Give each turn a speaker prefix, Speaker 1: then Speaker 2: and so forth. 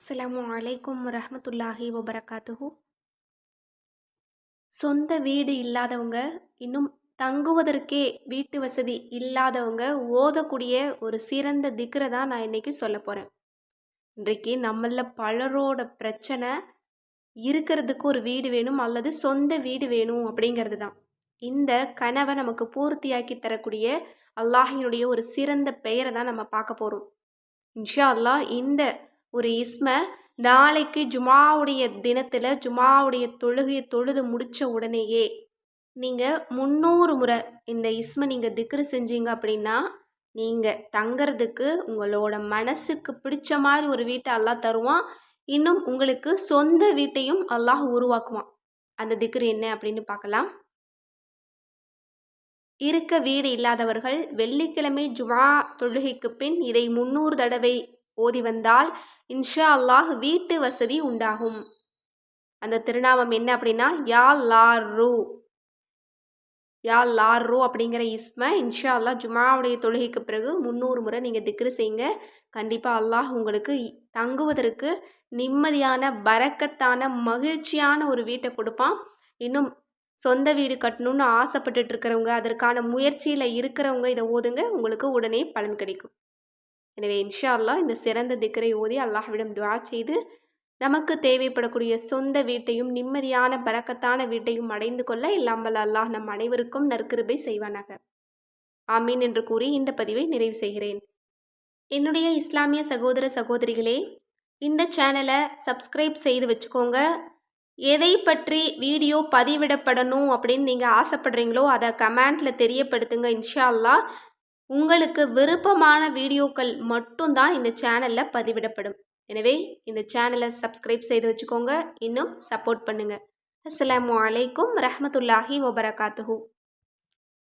Speaker 1: அஸ்ஸலாமு அலைக்கும் வரஹ்மத்துல்லாஹி வபரகாத்துஹு. சொந்த வீடு இல்லாதவங்க, இன்னும் தங்குவதற்கே வீட்டு வசதி இல்லாதவங்க ஓதக்கூடிய ஒரு சிறந்த திக்ர தான் நான் இன்னைக்கு சொல்லப் போறேன். இன்றைக்கு நம்மள பலரோட பிரச்சனை இருக்கிறதுக்கு ஒரு வீடு வேணும் அல்லது சொந்த வீடு வேணும் அப்படிங்கிறது தான். இந்த கனவை நமக்கு பூர்த்தியாக்கி தரக்கூடிய அல்லாஹினுடைய ஒரு சிறந்த பெயரை தான் நம்ம பார்க்க போறோம். இன்ஷா அல்லாஹ் இந்த ஒரு இஸ்ம நாளைக்கு ஜுமாவுடைய தினத்தில் ஜுமாவுடைய தொழுகையை தொழுது முடித்த உடனேயே நீங்கள் 300 முறை இந்த இஸ்ம நீங்கள் திக்ரு செஞ்சீங்க அப்படின்னா நீங்கள் தங்கிறதுக்கு உங்களோட மனசுக்கு பிடிச்ச மாதிரி ஒரு வீட்டை அல்லாஹ் தருவான். இன்னும் உங்களுக்கு சொந்த வீட்டையும் அல்லாஹ் உருவாக்குவான். அந்த திக்ரு என்ன அப்படின்னு பார்க்கலாம். இருக்க வீடு இல்லாதவர்கள் வெள்ளிக்கிழமை ஜுமா தொழுகைக்கு பின் இதை 300 தடவை ஓதி வந்தால் இன்ஷா அல்லாஹ் வீட்டு வசதி உண்டாகும். அந்த திருநாமம் என்ன அப்படின்னா யா லாரு. யா லாரு அப்படிங்கிற இஸ்ம இன்ஷா அல்லாஹ் ஜுமாவுடைய தொழுகைக்கு பிறகு 300 முறை நீங்கள் திக்ரு செய்யுங்க. கண்டிப்பாக அல்லாஹ் உங்களுக்கு தங்குவதற்கு நிம்மதியான பரக்கத்தான மகிழ்ச்சியான ஒரு வீட்டை கொடுப்பான். இன்னும் சொந்த வீடு கட்டணும்னு ஆசைப்பட்டுட்டு இருக்கிறவங்க, அதற்கான முயற்சியில் இருக்கிறவங்க இதை ஓதுங்க, உங்களுக்கு உடனே பலன் கிடைக்கும். எனவே இன்ஷா அல்லாஹ் இந்த சிறந்த திக்ரை ஓதி அல்லாஹ்விடம் துஆ செய்து நமக்கு தேவைப்படக்கூடிய சொந்த வீட்டையும் நிம்மதியான பரக்கத்தான வீட்டையும் அடைந்து கொள்ள எல்லாம் வல்ல அல்லாஹ் நம் அனைவருக்கும் நற்கிருபை செய்வானாக. ஆமீன் என்று கூறி இந்த பதிவை நிறைவு செய்கிறேன். என்னுடைய இஸ்லாமிய சகோதர சகோதரிகளே, இந்த சேனலை சப்ஸ்கிரைப் செய்து வச்சுக்கோங்க. எதை பற்றி வீடியோ பதிவிடப்படணும் அப்படின்னு நீங்கள் ஆசைப்படுறீங்களோ அதை கமெண்டில் தெரியப்படுத்துங்க. இன்ஷா அல்லாஹ் உங்களுக்கு விருப்பமான வீடியோக்கள் மட்டும்தான் இந்த சேனலில் பதிவிடப்படும். எனவே இந்த சேனலை சப்ஸ்கிரைப் செய்து வச்சுக்கோங்க. இன்னும் சப்போர்ட் பண்ணுங்கள். அஸ்ஸலாமு அலைக்கும் வரஹ்மத்துல்லாஹி வபரகாத்துஹு.